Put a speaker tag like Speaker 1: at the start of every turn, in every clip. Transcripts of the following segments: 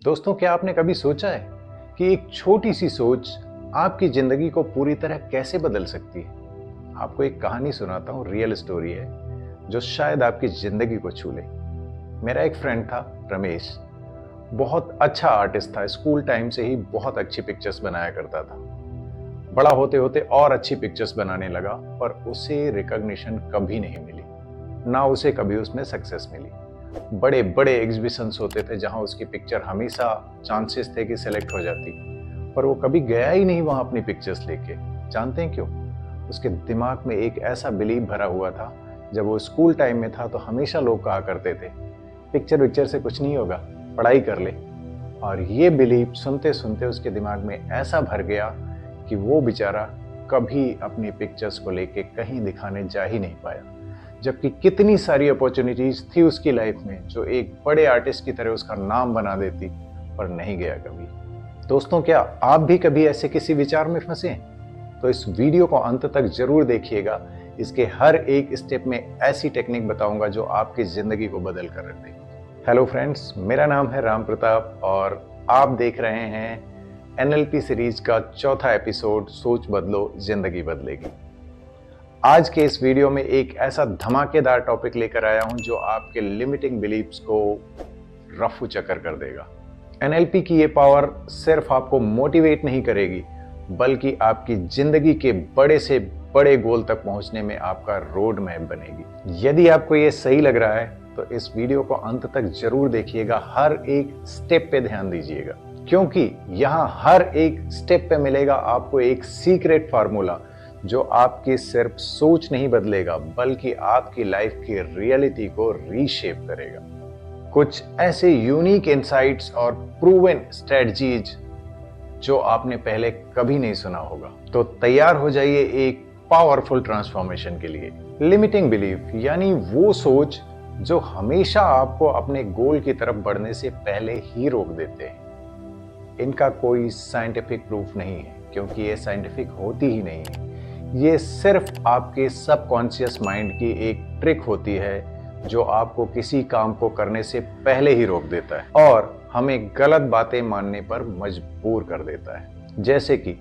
Speaker 1: दोस्तों, क्या आपने कभी सोचा है कि एक छोटी सी सोच आपकी जिंदगी को पूरी तरह कैसे बदल सकती है? आपको एक कहानी सुनाता हूँ, रियल स्टोरी है जो शायद आपकी जिंदगी को छू ले। मेरा एक फ्रेंड था, रमेश। बहुत अच्छा आर्टिस्ट था, स्कूल टाइम से ही बहुत अच्छी पिक्चर्स बनाया करता था। बड़ा होते होते और अच्छी पिक्चर्स बनाने लगा, पर उसे रिकॉग्निशन कभी नहीं मिली, ना उसे कभी उसमें सक्सेस मिली। बड़े बड़े एग्जीबिशंस होते थे जहां उसकी पिक्चर हमेशा चांसेस थे कि सेलेक्ट हो जाती, पर वो कभी गया ही नहीं वहां अपनी पिक्चर्स लेके। जानते हैं क्यों? उसके दिमाग में एक ऐसा बिलीव भरा हुआ था। जब वो स्कूल टाइम में था तो हमेशा लोग कहा करते थे, पिक्चर विक्चर से कुछ नहीं होगा, पढ़ाई कर ले। और ये बिलीव सुनते सुनते उसके दिमाग में ऐसा भर गया कि वो बेचारा कभी अपनी पिक्चर्स को लेके कहीं दिखाने जा ही नहीं पाया, जबकि कितनी सारी अपॉर्चुनिटीज थी उसकी लाइफ में जो एक बड़े आर्टिस्ट की तरह उसका नाम बना देती, पर नहीं गया कभी। दोस्तों, क्या आप भी कभी ऐसे किसी विचार में फंसे हैं? तो इस वीडियो को अंत तक जरूर देखिएगा। इसके हर एक स्टेप में ऐसी टेक्निक बताऊंगा जो आपकी जिंदगी को बदल कर रख देगी। हेलो फ्रेंड्स, मेरा नाम है राम प्रताप और आप देख रहे हैं एनएलपी सीरीज का चौथा एपिसोड, सोच बदलो जिंदगी बदलेगी। आज के इस वीडियो में एक ऐसा धमाकेदार टॉपिक लेकर आया हूं जो आपके लिमिटिंग बिलीफ्स को रफू चक्कर कर देगा। एनएलपी की ये पावर सिर्फ आपको मोटिवेट नहीं करेगी, बल्कि आपकी जिंदगी के बड़े से बड़े गोल तक पहुंचने में आपका रोड मैप बनेगी। यदि आपको ये सही लग रहा है तो इस वीडियो को अंत तक जरूर देखिएगा, हर एक स्टेप पे ध्यान दीजिएगा, क्योंकि यहाँ हर एक स्टेप पे मिलेगा आपको एक सीक्रेट फार्मूला जो आपकी सिर्फ सोच नहीं बदलेगा, बल्कि आपकी लाइफ की रियलिटी को रीशेप करेगा। कुछ ऐसे यूनिक इनसाइट्स और प्रूवन स्ट्रेटजीज जो आपने पहले कभी नहीं सुना होगा। तो तैयार हो जाइए एक पावरफुल ट्रांसफॉर्मेशन के लिए। लिमिटिंग बिलीफ यानी वो सोच जो हमेशा आपको अपने गोल की तरफ बढ़ने से पहले ही रोक देते हैं। इनका कोई साइंटिफिक प्रूफ नहीं है, क्योंकि ये साइंटिफिक होती ही नहीं है। ये सिर्फ आपके सबकॉन्शियस माइंड की एक ट्रिक होती है जो आपको किसी काम को करने से पहले ही रोक देता है और हमें गलत बातें मानने पर मजबूर कर देता है। जैसे कि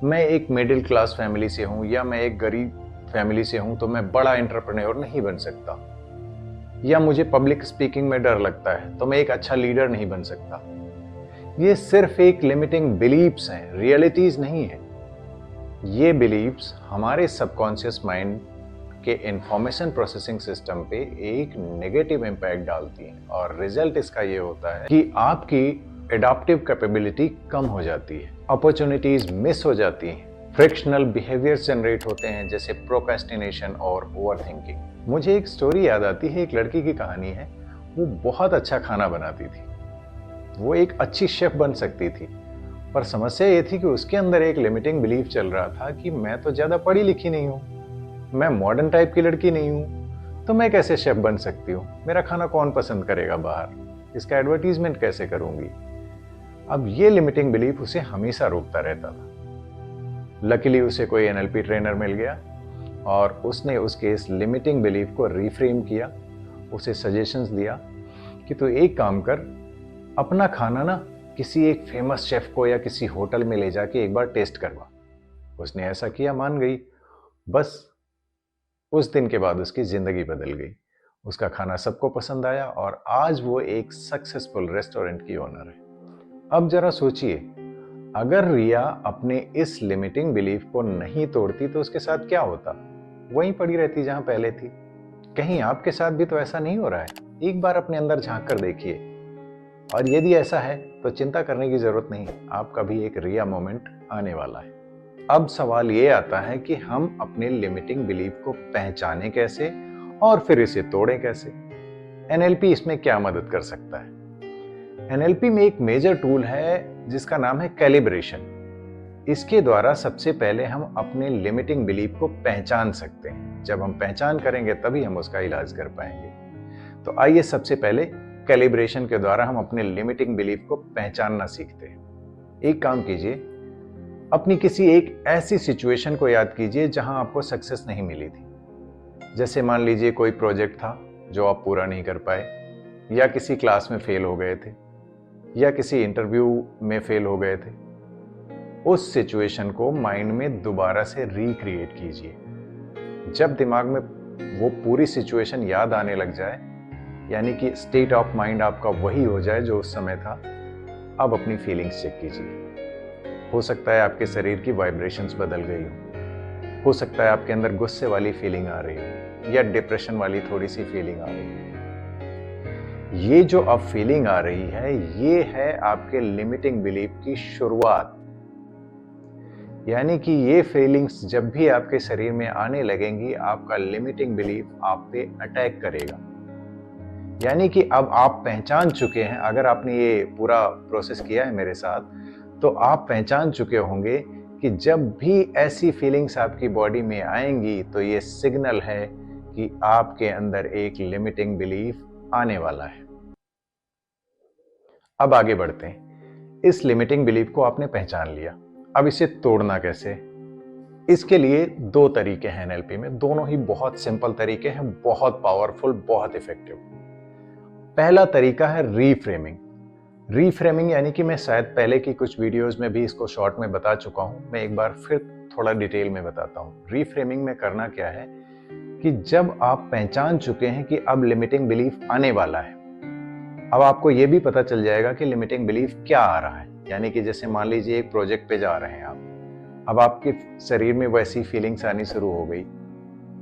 Speaker 1: मैं एक मिडिल क्लास फैमिली से हूं या मैं एक गरीब फैमिली से हूं तो मैं बड़ा एंटरप्रेन्योर नहीं बन सकता, या मुझे पब्लिक स्पीकिंग में डर लगता है तो मैं एक अच्छा लीडर नहीं बन सकता। ये सिर्फ एक लिमिटिंग बिलीफ्स हैं, रियलिटीज नहीं है। ये बिलीव्स हमारे सबकॉन्शियस माइंड के इंफॉर्मेशन प्रोसेसिंग सिस्टम पे एक नेगेटिव इंपैक्ट डालती हैं और रिजल्ट इसका ये होता है कि आपकी एडाप्टिव कैपेबिलिटी कम हो जाती है, अपॉर्चुनिटीज मिस हो जाती हैं, फ्रिक्शनल बिहेवियर्स जनरेट होते हैं जैसे प्रोक्रेस्टिनेशन और ओवरथिंकिंग। मुझे एक स्टोरी याद आती है, एक लड़की की कहानी है। वो बहुत अच्छा खाना बनाती थी, वो एक अच्छी शेफ बन सकती थी, पर समस्या ये थी कि उसके अंदर एक लिमिटिंग बिलीफ चल रहा था कि मैं तो ज्यादा पढ़ी लिखी नहीं हूं, मैं मॉडर्न टाइप की लड़की नहीं हूं, तो मैं कैसे शेफ बन सकती हूँ? मेरा खाना कौन पसंद करेगा बाहर, इसका एडवर्टीजमेंट कैसे करूंगी? अब ये लिमिटिंग बिलीफ उसे हमेशा रोकता रहता था। लकीली उसे कोई एनएलपी ट्रेनर मिल गया और उसने उसके इस लिमिटिंग बिलीफ को रिफ्रेम किया, उसे सजेशंस दिया कि तू एक काम कर, अपना खाना ना किसी एक फेमस शेफ को या किसी होटल में ले जाके एक बार टेस्ट करवा। उसने ऐसा किया, मान गई। बस उस दिन के बाद उसकी जिंदगी बदल गई। उसका खाना सबको पसंद आया और आज वो एक सक्सेसफुल रेस्टोरेंट की ओनर है। अब जरा सोचिए, अगर रिया अपने इस लिमिटिंग बिलीफ को नहीं तोड़ती तो उसके साथ क्या होता? वहीं पड़ी रहती जहां पहले थी। कहीं आपके साथ भी तो ऐसा नहीं हो रहा है? एक बार अपने अंदर झांक कर देखिए, और यदि ऐसा है तो चिंता करने की जरूरत नहीं, आपका भी एक रिया मोमेंट आने वाला है। अब सवाल ये आता है कि हम अपने लिमिटिंग बिलीफ को पहचानें कैसे और फिर इसे तोड़ें कैसे? एनएलपी इसमें क्या मदद कर सकता है? एनएलपी में एक मेजर टूल है जिसका नाम है कैलिब्रेशन। इसके द्वारा सबसे पहले हम अपने लिमिटिंग बिलीफ को पहचान सकते हैं। जब हम पहचान करेंगे तभी हम उसका इलाज कर पाएंगे। तो आइए सबसे पहले कैलिब्रेशन के द्वारा हम अपने लिमिटिंग बिलीफ को पहचानना सीखते हैं। एक काम कीजिए, अपनी किसी एक ऐसी सिचुएशन को याद कीजिए जहां आपको सक्सेस नहीं मिली थी। जैसे मान लीजिए कोई प्रोजेक्ट था जो आप पूरा नहीं कर पाए, या किसी क्लास में फेल हो गए थे, या किसी इंटरव्यू में फेल हो गए थे, उस सिचुएशन को माइंड में दोबारा से रिक्रिएट कीजिए। जब दिमाग में वो पूरी सिचुएशन याद आने लग जाए, यानी कि स्टेट ऑफ माइंड आपका वही हो जाए जो उस समय था, अब अपनी फीलिंग्स चेक कीजिए। हो सकता है आपके शरीर की वाइब्रेशंस बदल गई हो सकता है आपके अंदर गुस्से वाली फीलिंग आ रही हो या डिप्रेशन वाली थोड़ी सी फीलिंग आ रही हो। ये जो अब फीलिंग आ रही है, ये है आपके लिमिटिंग बिलीफ की शुरुआत। यानी कि ये फीलिंग्स जब भी आपके शरीर में आने लगेंगी, आपका लिमिटिंग बिलीफ आप पे अटैक करेगा। यानी कि अब आप पहचान चुके हैं, अगर आपने ये पूरा प्रोसेस किया है मेरे साथ, तो आप पहचान चुके होंगे कि जब भी ऐसी फीलिंग्स आपकी बॉडी में आएंगी तो ये सिग्नल है कि आपके अंदर एक लिमिटिंग बिलीफ आने वाला है। अब आगे बढ़ते हैं। इस लिमिटिंग बिलीफ को आपने पहचान लिया, अब इसे तोड़ना कैसे? इसके लिए दो तरीके हैं एनएलपी में, दोनों ही बहुत सिंपल तरीके हैं, बहुत पावरफुल, बहुत इफेक्टिव। पहला तरीका है रीफ्रेमिंग। रीफ्रेमिंग यानी कि मैं शायद पहले की कुछ वीडियोस में भी इसको शॉर्ट में बता चुका हूं, मैं एक बार फिर थोड़ा डिटेल में बताता हूं। रीफ्रेमिंग में करना क्या है कि जब आप पहचान चुके हैं कि अब लिमिटिंग बिलीफ आने वाला है, अब आपको यह भी पता चल जाएगा कि लिमिटिंग बिलीफ क्या आ रहा है। यानी कि जैसे मान लीजिए एक प्रोजेक्ट पे जा रहे हैं आप, अब आपके शरीर में वैसी फीलिंग्स आनी शुरू हो गई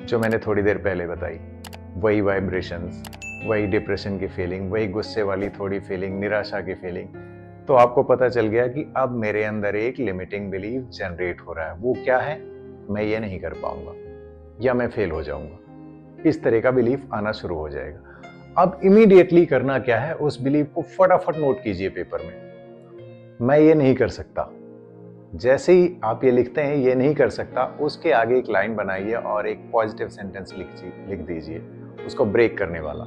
Speaker 1: जो मैंने थोड़ी देर पहले बताई, वही वाइब्रेशंस, वही डिप्रेशन की फीलिंग, वही गुस्से वाली थोड़ी फीलिंग, निराशा की फीलिंग। तो आपको पता चल गया कि अब मेरे अंदर एक लिमिटिंग बिलीफ जनरेट हो रहा है। वो क्या है? मैं ये नहीं कर पाऊंगा या मैं फेल हो जाऊंगा। इस तरह का बिलीफ आना शुरू हो जाएगा। अब इमीडिएटली करना क्या है, उस बिलीफ को फटाफट नोट कीजिए पेपर में। मैं ये नहीं कर सकता। जैसे ही आप ये लिखते हैं ये नहीं कर सकता, उसके आगे एक लाइन बनाइए और एक पॉजिटिव सेंटेंस लिख दीजिए, उसको ब्रेक करने वाला।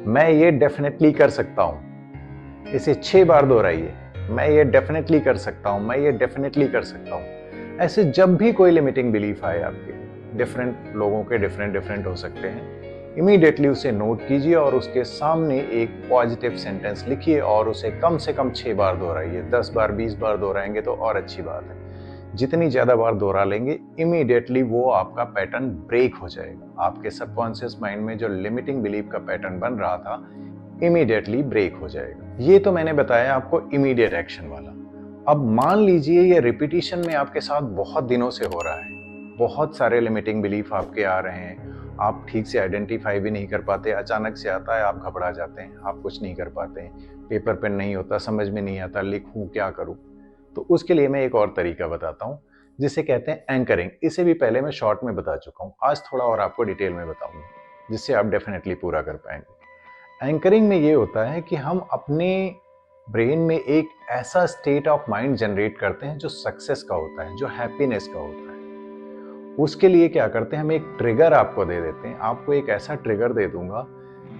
Speaker 1: मैं ये डेफिनेटली कर सकता हूं। इसे 6 बार दोहराइए। मैं ये डेफिनेटली कर सकता हूं, मैं ये डेफिनेटली कर सकता हूं। ऐसे जब भी कोई लिमिटिंग बिलीफ आए आपके, डिफरेंट लोगों के डिफरेंट हो सकते हैं, इमीडिएटली उसे नोट कीजिए और उसके सामने एक पॉजिटिव सेंटेंस लिखिए और उसे कम से कम 6 बार दोहराइए। 10 बार 20 बार दोहराएंगे तो और अच्छी बात है। जितनी ज्यादा बार दोहरा लेंगे, इमीडिएटली वो आपका पैटर्न ब्रेक हो जाएगा। आपके सबकॉन्शियस माइंड में जो लिमिटिंग बिलीफ का पैटर्न बन रहा था, इमीडिएटली ब्रेक हो जाएगा। ये तो मैंने बताया आपको इमीडिएट एक्शन वाला। अब मान लीजिए ये रिपीटिशन में आपके साथ बहुत दिनों से हो रहा है, बहुत सारे लिमिटिंग बिलीफ आपके आ रहे हैं, आप ठीक से आइडेंटिफाई भी नहीं कर पाते, अचानक से आता है, आप घबरा जाते हैं, आप कुछ नहीं कर पाते हैं, पेपर पेन नहीं होता, समझ में नहीं आता, लिखूं क्या करूं। तो उसके लिए मैं एक और तरीका बताता हूं जिसे कहते हैं एंकरिंग। इसे भी पहले मैं शॉर्ट में बता चुका हूं, आज थोड़ा और आपको डिटेल में बताऊंगा जिससे आप डेफिनेटली पूरा कर पाएंगे। एंकरिंग में ये होता है कि हम अपने ब्रेन में एक ऐसा स्टेट ऑफ माइंड जनरेट करते हैं जो सक्सेस का होता है, जो हैप्पीनेस का होता है। उसके लिए क्या करते हैं, हम एक ट्रिगर आपको दे देते हैं। आपको एक ऐसा ट्रिगर दे दूंगा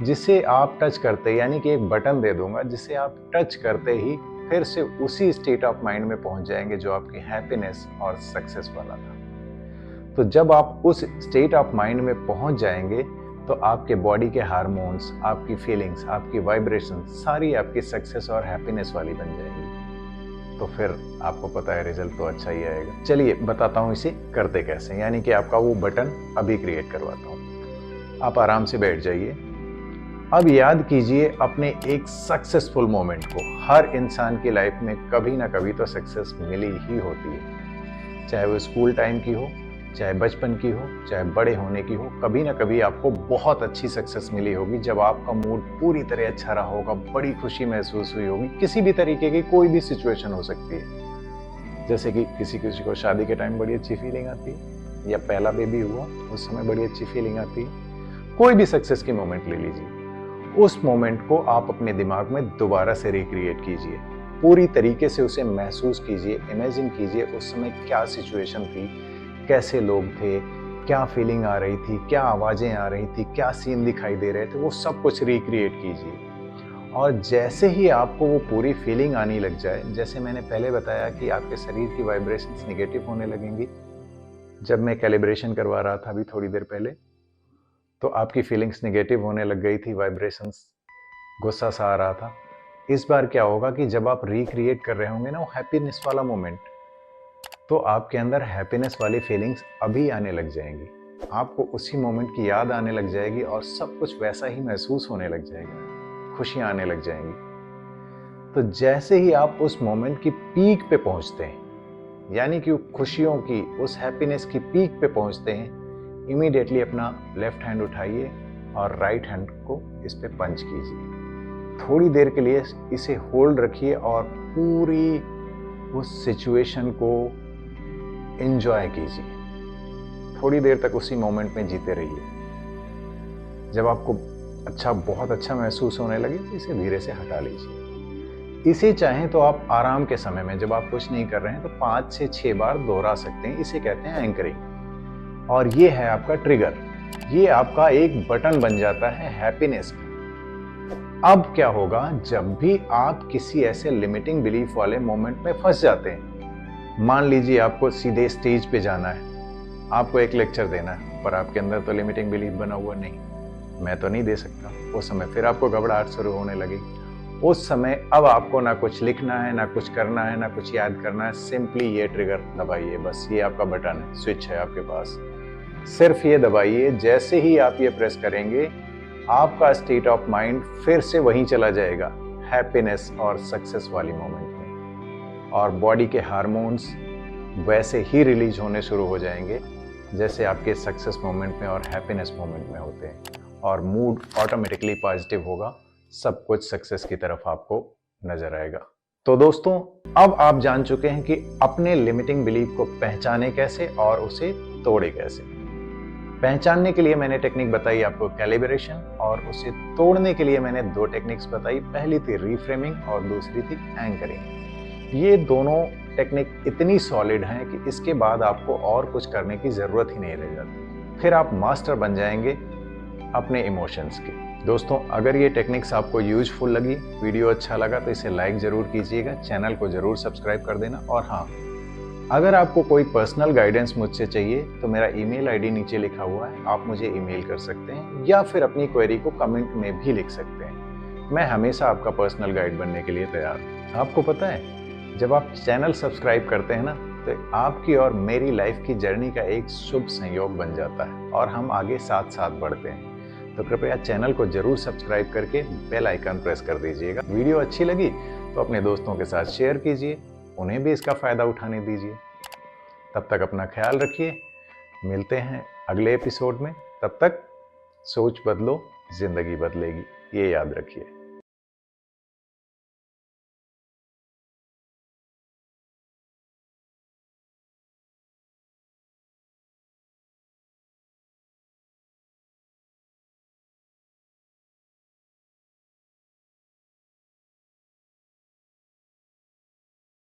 Speaker 1: जिसे आप टच करते, यानी कि एक बटन दे दूंगा जिसे आप टच करते ही फिर से उसी स्टेट ऑफ माइंड में पहुंच जाएंगे जो आपकी हैप्पीनेस और सक्सेस वाला था। तो जब आप उस स्टेट ऑफ माइंड में पहुंच जाएंगे तो आपके बॉडी के हार्मोन्स, आपकी फीलिंग्स, आपकी वाइब्रेशन सारी आपकी सक्सेस और हैप्पीनेस वाली बन जाएंगी। तो फिर आपको पता है रिजल्ट तो अच्छा ही आएगा। चलिए बताता हूं इसे करते कैसे, यानी कि आपका वो बटन अभी क्रिएट करवाता हूं। आप आराम से बैठ जाइए। अब याद कीजिए अपने एक सक्सेसफुल मोमेंट को। हर इंसान की लाइफ में कभी ना कभी तो सक्सेस मिली ही होती है, चाहे वो स्कूल टाइम की हो, चाहे बचपन की हो, चाहे बड़े होने की हो। कभी ना कभी आपको बहुत अच्छी सक्सेस मिली होगी जब आपका मूड पूरी तरह अच्छा रहा होगा, बड़ी खुशी महसूस हुई होगी। किसी भी तरीके की कोई भी सिचुएशन हो सकती है, जैसे कि किसी किसी को शादी के टाइम बड़ी अच्छी फीलिंग आती है, या पहला बेबी हुआ उस समय बड़ी अच्छी फीलिंग आती है। कोई भी सक्सेस की मोमेंट ले लीजिए, उस मोमेंट को आप अपने दिमाग में दोबारा से रिक्रिएट कीजिए, पूरी तरीके से उसे महसूस कीजिए, इमेजिन कीजिए उस समय क्या सिचुएशन थी, कैसे लोग थे, क्या फीलिंग आ रही थी, क्या आवाजें आ रही थी, क्या सीन दिखाई दे रहे थे, वो सब कुछ रिक्रिएट कीजिए। और जैसे ही आपको वो पूरी फीलिंग आने लग जाए, जैसे मैंने पहले बताया कि आपके शरीर की वाइब्रेशंस नेगेटिव होने लगेंगी, जब मैं कैलिब्रेशन करवा रहा था अभी थोड़ी देर पहले, तो आपकी फीलिंग्स नेगेटिव होने लग गई थी, वाइब्रेशंस, गुस्सा सा आ रहा था। इस बार क्या होगा कि जब आप रिक्रिएट कर रहे होंगे ना वो हैप्पीनेस वाला मोमेंट, तो आपके अंदर हैप्पीनेस वाली फीलिंग्स अभी आने लग जाएंगी। आपको उसी मोमेंट की याद आने लग जाएगी और सब कुछ वैसा ही महसूस होने लग जाएगा, खुशियां आने लग जाएंगी। तो जैसे ही आप उस मोमेंट की पीक पे पहुंचते हैं, यानी कि खुशियों की उस हैप्पीनेस की पीक पे पहुंचते हैं, इमीडिएटली अपना लेफ्ट हैंड उठाइए और राइट हैंड को इस पे पंच कीजिए। थोड़ी देर के लिए इसे होल्ड रखिए और पूरी उस सिचुएशन को एंजॉय कीजिए। थोड़ी देर तक उसी मोमेंट में जीते रहिए। जब आपको बहुत अच्छा महसूस होने लगे तो इसे धीरे से हटा लीजिए। इसे चाहें तो आप आराम के समय में, जब आप कुछ नहीं कर रहे हैं, तो 5 से 6 बार दोहरा सकते हैं। इसे कहते हैं एंकरिंग। और ये है आपका ट्रिगर। ये आपका एक बटन बन जाता है हैप्पीनेस का। अब क्या होगा, जब भी आप किसी ऐसे लिमिटिंग बिलीफ वाले मोमेंट में फंस जाते हैं, मान लीजिए आपको सीधे स्टेज पे जाना है, आपको एक लेक्चर देना है, पर आपके अंदर तो लिमिटिंग बिलीफ बना हुआ नहीं, मैं तो नहीं दे सकता। उस समय फिर आपको घबराहट शुरू होने लगेगी। उस समय अब आपको ना कुछ लिखना है, ना कुछ करना है, ना कुछ याद करना है, सिंपली ये ट्रिगर दबाइए। बस ये आपका बटन है, स्विच है आपके पास, सिर्फ ये दबाइए। जैसे ही आप ये प्रेस करेंगे, आपका स्टेट ऑफ माइंड फिर से वहीं चला जाएगा, हैप्पीनेस और सक्सेस वाली मोमेंट में, और बॉडी के हार्मोन्स वैसे ही रिलीज होने शुरू हो जाएंगे जैसे आपके सक्सेस मोमेंट में और हैप्पीनेस मोमेंट में होते हैं, और मूड ऑटोमेटिकली पॉजिटिव होगा। सब कुछ सक्सेस की तरफ आपको नजर आएगा। तो दोस्तों, अब आप जान चुके हैं कि अपने लिमिटिंग बिलीफ को पहचाने कैसे और उसे तोड़े कैसे। पहचानने के लिए मैंने टेक्निक बताई आपको कैलिब्रेशन, और उसे तोड़ने के लिए मैंने 2 टेक्निक्स बताई। पहली थी रीफ्रेमिंग और दूसरी थी एंकरिंग। ये दोनों टेक्निक इतनी सॉलिड हैं कि इसके बाद आपको और कुछ करने की जरूरत ही नहीं रह जाती। फिर आप मास्टर बन जाएंगे अपने इमोशंस के। दोस्तों, अगर ये टेक्निक्स आपको यूजफुल लगी, वीडियो अच्छा लगा, तो इसे लाइक जरूर कीजिएगा, चैनल को जरूर सब्सक्राइब कर देना। और हाँ, अगर आपको कोई पर्सनल गाइडेंस मुझसे चाहिए तो मेरा ईमेल आईडी नीचे लिखा हुआ है, आप मुझे ईमेल कर सकते हैं या फिर अपनी क्वेरी को कमेंट में भी लिख सकते हैं। मैं हमेशा आपका पर्सनल गाइड बनने के लिए तैयार हूँ। आपको पता है, जब आप चैनल सब्सक्राइब करते हैं ना, तो आपकी और मेरी लाइफ की जर्नी का एक शुभ संयोग बन जाता है और हम आगे साथ साथ बढ़ते हैं। तो कृपया चैनल को जरूर सब्सक्राइब करके बेल आइकन प्रेस कर दीजिएगा। वीडियो अच्छी लगी तो अपने दोस्तों के साथ शेयर कीजिए, उन्हें भी इसका फायदा उठाने दीजिए। तब तक अपना ख्याल रखिए, मिलते हैं अगले एपिसोड में। तब तक सोच बदलो, जिंदगी बदलेगी, ये याद रखिए।